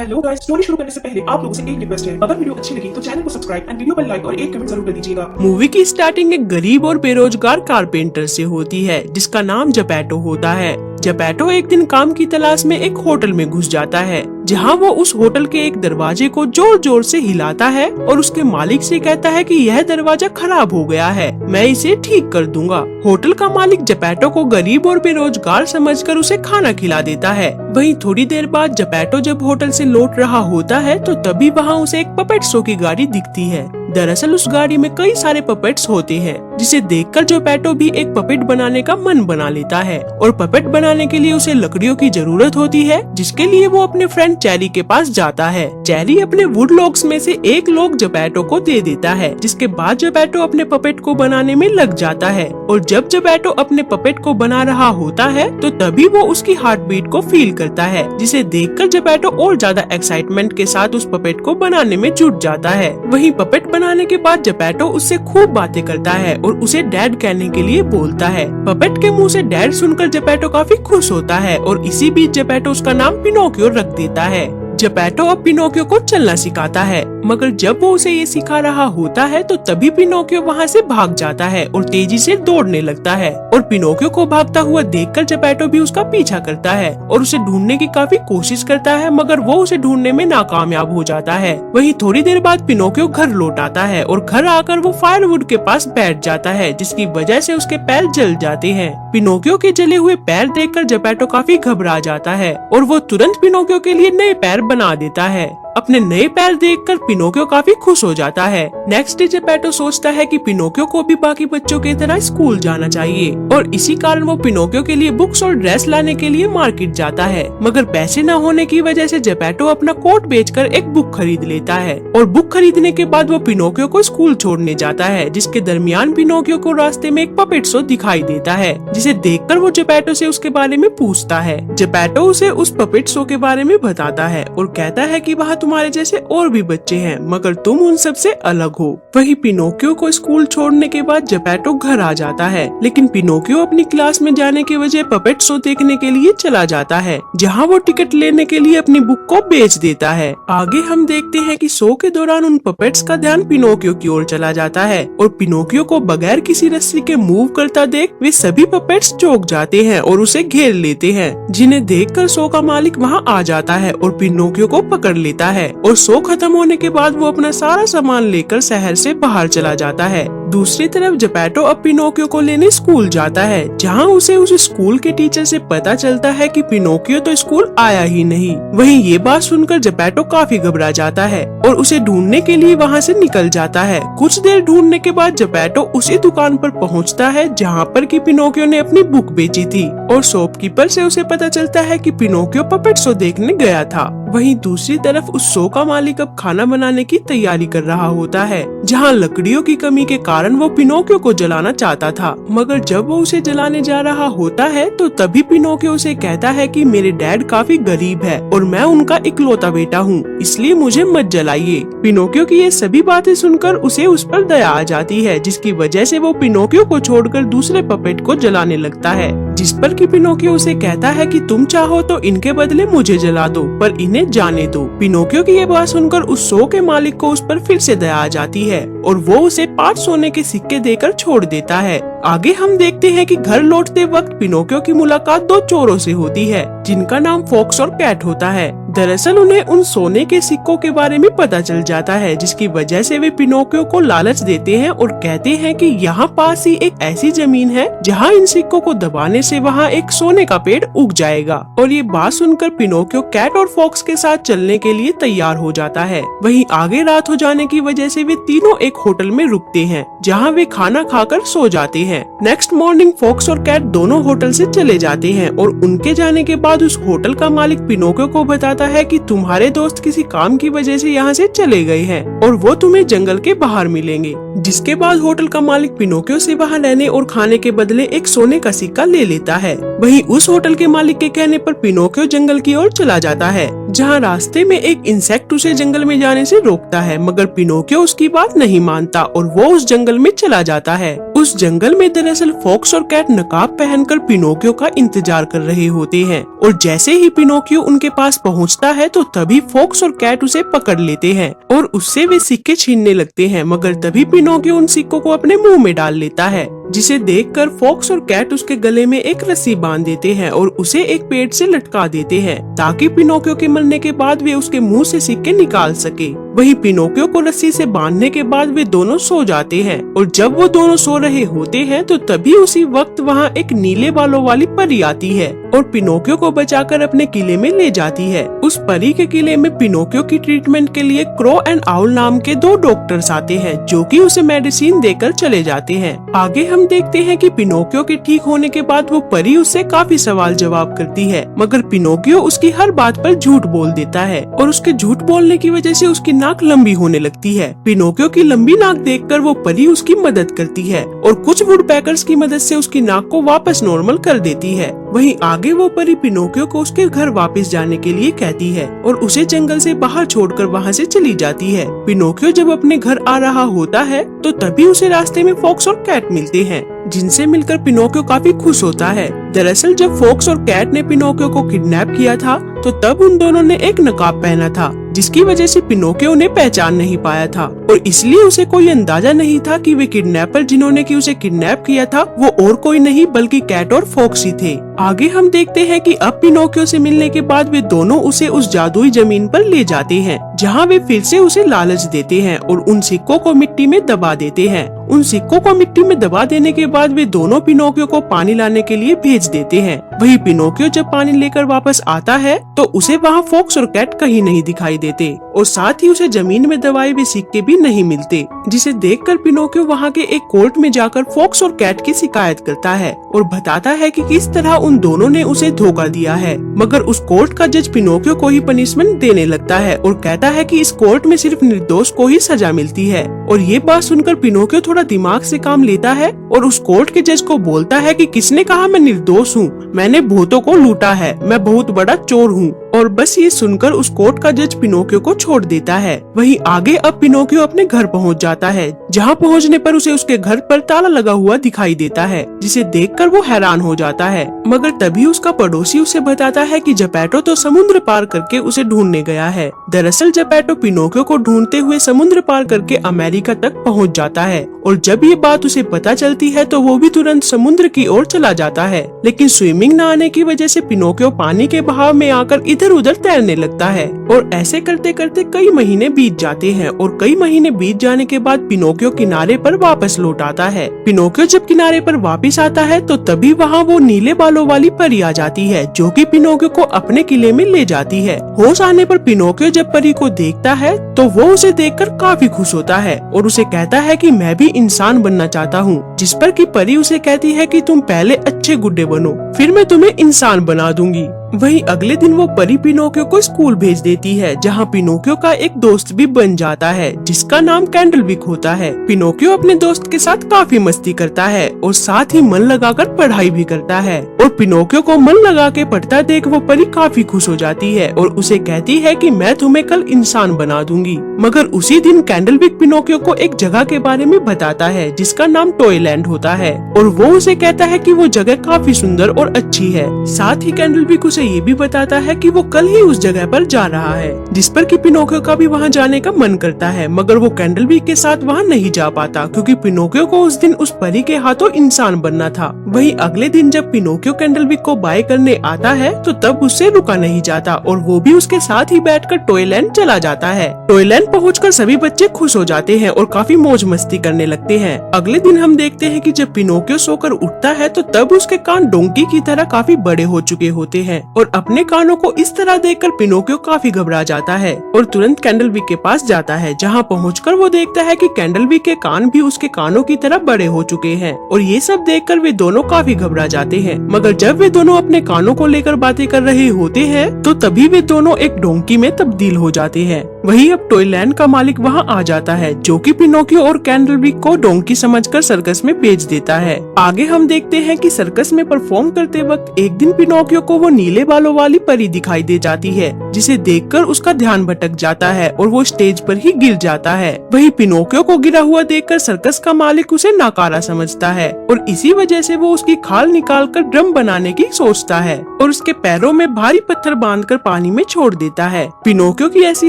Hello guys, story शुरू करने से पहले आप लोगों से एक रिक्वेस्ट है। अगर वीडियो अच्छी लगी तो चैनल को सब्सक्राइब एंड वीडियो पर लाइक और एक कमेंट जरूर कर दीजिएगा। मूवी की स्टार्टिंग एक गरीब और बेरोजगार कारपेंटर से होती है जिसका नाम जपैटो होता है। जपैटो एक दिन काम की तलाश में एक होटल में घुस जाता है, जहां वो उस होटल के एक दरवाजे को जोर जोर से हिलाता है और उसके मालिक से कहता है कि यह दरवाजा खराब हो गया है, मैं इसे ठीक कर दूंगा। होटल का मालिक जपैटो को गरीब और बेरोजगार समझकर उसे खाना खिला देता है। वहीं थोड़ी देर बाद जपैटो जब होटल से लौट रहा होता है तो तभी वहाँ उसे एक पपेट शो की गाड़ी दिखती है। दरअसल उस गाड़ी में कई सारे पपेट्स होते हैं, जिसे देखकर जपैटो भी एक पपेट बनाने का मन बना लेता है और पपेट बनाने के लिए उसे लकड़ियों की जरूरत होती है, जिसके लिए वो अपने फ्रेंड चेरी के पास जाता है। चेरी अपने वुड लॉग्स में से एक लॉग जपैटो को दे देता है, जिसके बाद जपैटो अपने पपेट को बनाने में लग जाता है। और जब जपैटो अपने पपेट को बना रहा होता है तो तभी वो उसकी हार्ट बीट को फील करता है, जिसे देखकर जपैटो और ज्यादा एक्साइटमेंट के साथ उस पपेट को बनाने में जुट जाता है। वहीं पपेट बनाने के बाद जपैटो उससे खूब बातें करता है और उसे डैड कहने के लिए बोलता है। पपेट के मुंह से डैड सुनकर जपैटो काफी खुश होता है और इसी बीच जपैटो उसका नाम पिनोकियो रख देता है। जपैटो अब पिनोकियो को चलना सिखाता है, मगर जब वो उसे ये सिखा रहा होता है तो तभी पिनोकियो वहाँ से भाग जाता है और तेजी से दौड़ने लगता है। और पिनोकियो को भागता हुआ देखकर जपैटो भी उसका पीछा करता है और उसे ढूंढने की काफी कोशिश करता है, मगर वो उसे ढूंढने में नाकामयाब हो जाता है। वहीं थोड़ी देर बाद पिनोकियो घर लौट आता है और घर आकर वो फायरवुड के पास बैठ जाता है, जिसकी वजह से उसके पैर जल जाते हैं। पिनोकियो के जले हुए पैर देखकर जपैटो काफी घबरा जाता है और वो तुरंत पिनोकियो के लिए नए पैर बना देता है। अपने नए पैर देखकर पिनोकियो काफी खुश हो जाता है। नेक्स्ट डे जपैटो सोचता है कि पिनोकियो को भी बाकी बच्चों की तरह स्कूल जाना चाहिए और इसी कारण वो पिनोकियो के लिए बुक्स और ड्रेस लाने के लिए मार्केट जाता है, मगर पैसे न होने की वजह से जपैटो अपना कोट बेचकर एक बुक खरीद लेता है। और बुक खरीदने के बाद वो पिनोकियो को स्कूल छोड़ने जाता है, जिसके दरमियान पिनोकियो को रास्ते में एक पपेट शो दिखाई देता है, जिसे देखकर वो जपैटो से उसके बारे में पूछता है। जपैटो उसे उस पपेट शो के बारे में बताता है और कहता है कि वहाँ तुम्हारे जैसे और भी बच्चे हैं, मगर तुम उन सब से अलग हो। वही पिनोकियो को स्कूल छोड़ने के बाद जपैटो घर आ जाता है, लेकिन पिनोकियो अपनी क्लास में जाने के वजह पपेट शो देखने के लिए चला जाता है, जहां वो टिकट लेने के लिए अपनी बुक को बेच देता है। आगे हम देखते हैं कि शो के दौरान उन पपेट्स का ध्यान पिनोकियो की ओर चला जाता है और पिनोकियो को बगैर किसी रस्सी के मूव करता देख वे सभी पपेट्स चौंक जाते हैं और उसे घेर लेते हैं, जिन्हें देखकर शो का मालिक वहाँ आ जाता है और पिनोकियो को पकड़ लेता है। और शो खत्म होने के बाद वो अपना सारा सामान लेकर शहर से बाहर चला जाता है। दूसरी तरफ जपैटो अब पिनोकियो को लेने स्कूल जाता है, जहां उसे उस स्कूल के टीचर से पता चलता है कि पिनोकियो तो स्कूल आया ही नहीं। वहीं ये बात सुनकर जपैटो काफी घबरा जाता है और उसे ढूंढने के लिए वहां से निकल जाता है। कुछ देर ढूंढने के बाद जपैटो उसी दुकान पर पहुंचता है जहां पर कि पिनोकियो ने अपनी बुक बेची थी और शॉपकीपर से उसे पता चलता है कि पिनोकियो पपेट शो देखने गया था। वहीं दूसरी तरफ उस शो का मालिक अब खाना बनाने की तैयारी कर रहा होता है, जहां लकड़ियों की कमी के कारण वो पिनोकियो को जलाना चाहता था, मगर जब वो उसे जलाने जा रहा होता है तो तभी पिनोकियो उसे कहता है कि मेरे डैड काफी गरीब है और मैं उनका इकलौता बेटा हूँ, इसलिए मुझे मत जलाइए। पिनोकियो की ये सभी बातें सुनकर उसे उस पर दया आ जाती है, जिसकी वजह से वो पिनोकियो को छोड़कर दूसरे पपेट को जलाने लगता है, जिस पर कि पिनोकियो उसे कहता है कि तुम चाहो तो इनके बदले मुझे जला दो, पर इन्हें जाने दो। पिनोकियो की ये बात सुनकर उस शो के मालिक को उस पर फिर से दया आ जाती है और वो उसे 5 सोने के सिक्के देकर छोड़ देता है। आगे हम देखते हैं कि घर लौटते वक्त पिनोकियो की मुलाकात 2 चोरों से होती है, जिनका नाम फॉक्स और कैट होता है। दरअसल उन्हें उन सोने के सिक्कों के बारे में पता चल जाता है, जिसकी वजह से वे पिनोकियो को लालच देते हैं और कहते हैं कि यहाँ पास ही एक ऐसी जमीन है जहाँ इन सिक्कों को दबाने से वहाँ एक सोने का पेड़ उग जाएगा। और ये बात सुनकर पिनोकियो कैट और फॉक्स के साथ चलने के लिए तैयार हो जाता है। वहीं आगे रात हो जाने की वजह से वे तीनों एक होटल में रुकते हैं, जहाँ वे खाना खाकर सो जाते हैं। नेक्स्ट मॉर्निंग फॉक्स और कैट दोनों होटल से चले जाते हैं और उनके जाने के बाद उस होटल का मालिक पिनोकियो को बताता है कि तुम्हारे दोस्त किसी काम की वजह से यहाँ से चले गए हैं और वो तुम्हें जंगल के बाहर मिलेंगे। जिसके बाद होटल का मालिक पिनोकियो से वहाँ रहने और खाने के बदले एक सोने का सिक्का ले लेता है। वहीं उस होटल के मालिक के कहने पर पिनोकियो जंगल की ओर चला जाता है, जहाँ रास्ते में एक इंसेक्ट उसे जंगल में जाने से रोकता है, मगर पिनोकियो उसकी बात नहीं मानता और वो उस जंगल में चला जाता है। उस जंगल में दरअसल फॉक्स और कैट नकाब पहनकर पिनोकियो का इंतजार कर रहे होते हैं और जैसे ही पिनोकियो उनके पास पहुंचता है तो तभी फॉक्स और कैट उसे पकड़ लेते हैं और उससे वे सिक्के छीनने लगते हैं, मगर तभी पिनोकियो उन सिक्कों को अपने मुंह में डाल लेता है, जिसे देखकर फॉक्स और कैट उसके गले में एक रस्सी बांध देते हैं और उसे एक पेड़ से लटका देते हैं ताकि पिनोकियो के मरने के बाद वे उसके मुंह से सिक्के निकाल सके। वहीं पिनोकियो को रस्सी से बांधने के बाद वे दोनों सो जाते हैं और जब वो दोनों सो रहे होते हैं तो तभी उसी वक्त वहाँ एक नीले बालों वाली परी आती है और पिनोकियो को बचाकर अपने किले में ले जाती है। उस परी के किले में पिनोकियो की ट्रीटमेंट के लिए क्रो एंड आउल नाम के 2 डॉक्टर्स आते हैं जो कि उसे मेडिसिन देकर चले जाते हैं। आगे हम देखते हैं कि पिनोकियो के ठीक होने के बाद वो परी उससे काफी सवाल जवाब करती है, मगर पिनोकियो उसकी हर बात पर झूठ बोल देता है और उसके झूठ बोलने की वजह से उसकी नाक लंबी होने लगती है। पिनोकियो की लंबी नाक देखकर वो परी उसकी मदद करती है और कुछ वुड पैकर्स की मदद से उसकी नाक को वापस नॉर्मल कर देती है। वहीं आगे वो परी पिनोकियो को उसके घर वापस जाने के लिए कहती है और उसे जंगल से बाहर छोड़कर वहाँ से चली जाती है। पिनोकियो जब अपने घर आ रहा होता है तो तभी उसे रास्ते में फॉक्स और कैट मिलते हैं, जिनसे मिलकर पिनोकियो काफी खुश होता है। दरअसल जब फॉक्स और कैट ने पिनोकियो को किडनैप किया था तो तब उन दोनों ने एक नकाब पहना था, जिसकी वजह से पिनोकियो ने पहचान नहीं पाया था और इसलिए उसे कोई अंदाजा नहीं था कि वे किडनैपर जिन्होंने कि उसे किडनैप किया था वो और कोई नहीं बल्कि कैट और फॉक्स ही थे। आगे हम देखते हैं कि अब पिनोकियो से मिलने के बाद वे दोनों उसे उस जादुई जमीन पर ले जाते हैं, जहाँ वे फिर से उसे लालच देते हैं और उन सिक्कों को मिट्टी में दबा देते हैं। उन सिक्कों को मिट्टी में दबा देने के बाद वे दोनों पिनोकियो को पानी लाने के लिए भेज देते हैं। वही पिनोकियो जब पानी लेकर वापस आता है तो उसे वहाँ फॉक्स और कैट कहीं नहीं दिखाई देते और साथ ही उसे जमीन में दबाए हुए सिक्के भी नहीं मिलते, जिसे देखकर पिनोकियो वहाँ के एक कोर्ट में जाकर फॉक्स और कैट की शिकायत करता है और बताता है कि किस तरह उन दोनों ने उसे धोखा दिया है। मगर उस कोर्ट का जज पिनोकियो को ही पनिशमेंट देने लगता है और कहता है कि इस कोर्ट में सिर्फ निर्दोष को ही सजा मिलती है। और ये बात सुनकर पिनोकियो थोड़ा दिमाग से काम लेता है और उस कोर्ट के जज को बोलता है कि किसने कहा मैं निर्दोष हूँ, मैंने भूतों को लूटा है, मैं बहुत बड़ा चोर हूँ। और बस ये सुनकर उस कोर्ट का जज पिनोकियो को छोड़ देता है। वहीं आगे अब पिनोकियो अपने घर पहुंच जाता है, जहां पहुंचने पर उसे उसके घर पर ताला लगा हुआ दिखाई देता है, जिसे देखकर वो हैरान हो जाता है। मगर तभी उसका पड़ोसी उसे बताता है कि जपैटो तो समुद्र पार करके उसे ढूंढने गया है। दरअसल जपैटो पिनोकियो को ढूंढते हुए समुद्र पार करके अमेरिका तक पहुँच जाता है और जब ये बात उसे पता चलती है तो वो भी तुरंत समुद्र की ओर चला जाता है। लेकिन स्विमिंग न आने की वजह से पिनोकियो पानी के बहाव में आकर इधर उधर तैरने लगता है और ऐसे करते करते कई महीने बीत जाते हैं और कई महीने बीत जाने के बाद पिनोकियो किनारे पर वापस लौट आता है। पिनोकियो जब किनारे पर वापस आता है तो तभी वहाँ वो नीले बालों वाली परी आ जाती है, जो कि पिनोकियो को अपने किले में ले जाती है। होश आने पर पिनोकियो जब परी को देखता है तो वो उसे देखकर काफी खुश होता है और उसे कहता है कि मैं भी इंसान बनना चाहता हूँ, जिस पर कि परी उसे कहती है कि तुम पहले अच्छे गुड्डे बनो, फिर मैं तुम्हें इंसान बना दूंगी। वहीं अगले दिन वो परी पिनोकियो को स्कूल भेज देती है, जहाँ पिनोकियो का एक दोस्त भी बन जाता है जिसका नाम कैंडलविक होता है। पिनोकियो अपने दोस्त के साथ काफी मस्ती करता है और साथ ही मन लगाकर पढ़ाई भी करता है और पिनोकियो को मन लगा के पढ़ता देख वो परी काफी खुश हो जाती है और उसे कहती है कि मैं तुम्हें कल इंसान बना दूंगी। मगर उसी दिन कैंडलविक पिनोकियो को एक जगह के बारे में बताता है जिसका नाम टॉयलैंड होता है और वो उसे कहता है कि वो जगह काफी सुंदर और अच्छी है। साथ ही कैंडलविक उसे ये भी बताता है कि वो कल ही उस जगह पर जा रहा है, जिस पर कि पिनोकियो का भी वहाँ जाने का मन करता है, मगर वो कैंडलविक के साथ वहाँ नहीं जा पाता क्योंकि पिनोकियो को उस दिन उस परी के हाथों इंसान बनना था। वहीं अगले दिन जब पिनोकियो कैंडलविक को बाय करने आता है तो तब उससे रुका नहीं जाता और वो भी उसके साथ ही बैठकर टॉयलैंड चला जाता है। टॉयलैंड पहुंचकर सभी बच्चे खुश हो जाते हैं और काफी मौज मस्ती करने लगते हैं। अगले दिन हम देखते हैं कि जब पिनोकियो सोकर उठता है तो तब उसके कान डोंकी की तरह काफी बड़े हो चुके होते हैं और अपने कानों को इस तरह देखकर पिनोकियो काफी घबरा जाता है और तुरंत कैंडलविक के पास जाता है, जहाँ पहुंचकर वो देखता है कि कैंडलविक के कान भी उसके कानों की तरह बड़े हो चुके हैं और ये सब देखकर वे दोनों काफी घबरा जाते हैं। मगर जब वे दोनों अपने कानों को लेकर बातें कर रहे होते हैं तो तभी वे दोनों एक डोंकी में तब्दील हो जाते हैं। वही अब टॉयलैंड का मालिक वहाँ आ जाता है, जो कि पिनोकियो और कैंडलविक को डोंकी समझकर सर्कस में भेज देता है। आगे हम देखते हैं कि सर्कस में परफॉर्म करते वक्त एक दिन पिनोकियो को वो नीले बालों वाली परी दिखाई दे जाती है, जिसे देखकर उसका ध्यान भटक जाता है और वो स्टेज पर ही गिर जाता है। वही पिनोकियो को गिरा हुआ देखकर सर्कस का मालिक उसे नाकारा समझता है और इसी वजह से वो उसकी खाल निकालकर ड्रम बनाने की सोचता है और उसके पैरों में भारी पत्थर बांधकर पानी में छोड़ देता है। पिनोकियो की ऐसी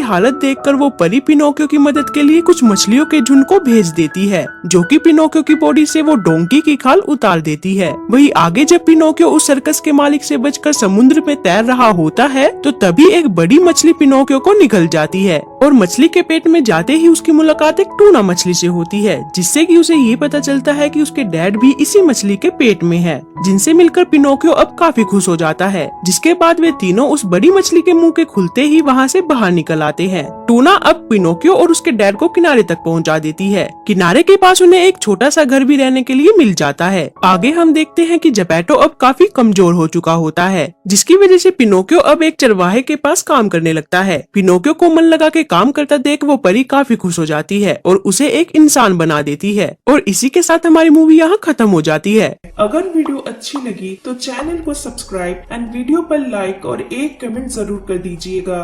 हालत देखकर वो परी पिनोकियो की मदद के लिए कुछ मछलियों के झुंड को भेज देती है, जो कि पिनोकियो की बॉडी से वो डोंकी की खाल उतार देती है। वही आगे जब पिनोकियो उस सर्कस के मालिक से बचकर समुद्र में तैर रहा होता है तो तभी एक बड़ी मछली पिनोकियो को निगल जाती है और मछली के पेट में जाते ही उसकी मुलाकात एक टूना मछली से होती है, जिससे कि उसे ये पता चलता है कि उसके डैड भी इसी मछली के पेट में है, जिनसे मिलकर पिनोकियो अब काफी खुश हो जाता है। जिसके बाद वे तीनों उस बड़ी मछली के मुंह के खुलते ही वहाँ से बाहर निकल आते हैं। टूना अब पिनोकियो और उसके डैड को किनारे तक पहुँचा देती है। किनारे के पास उन्हें एक छोटा सा घर भी रहने के लिए मिल जाता है। आगे हम देखते हैं कि जेपेटो अब काफी कमजोर हो चुका होता है, जिसकी वजह से पिनोकियो अब एक चरवाहे के पास काम करने लगता है। पिनोकियो को मन लगा के काम करता देख वो परी काफी खुश हो जाती है और उसे एक इंसान बना देती है और इसी के साथ हमारी मूवी यहाँ खत्म हो जाती है। अगर वीडियो अच्छी लगी तो चैनल को सब्सक्राइब एंड वीडियो पर लाइक और एक कमेंट जरूर कर दीजिएगा।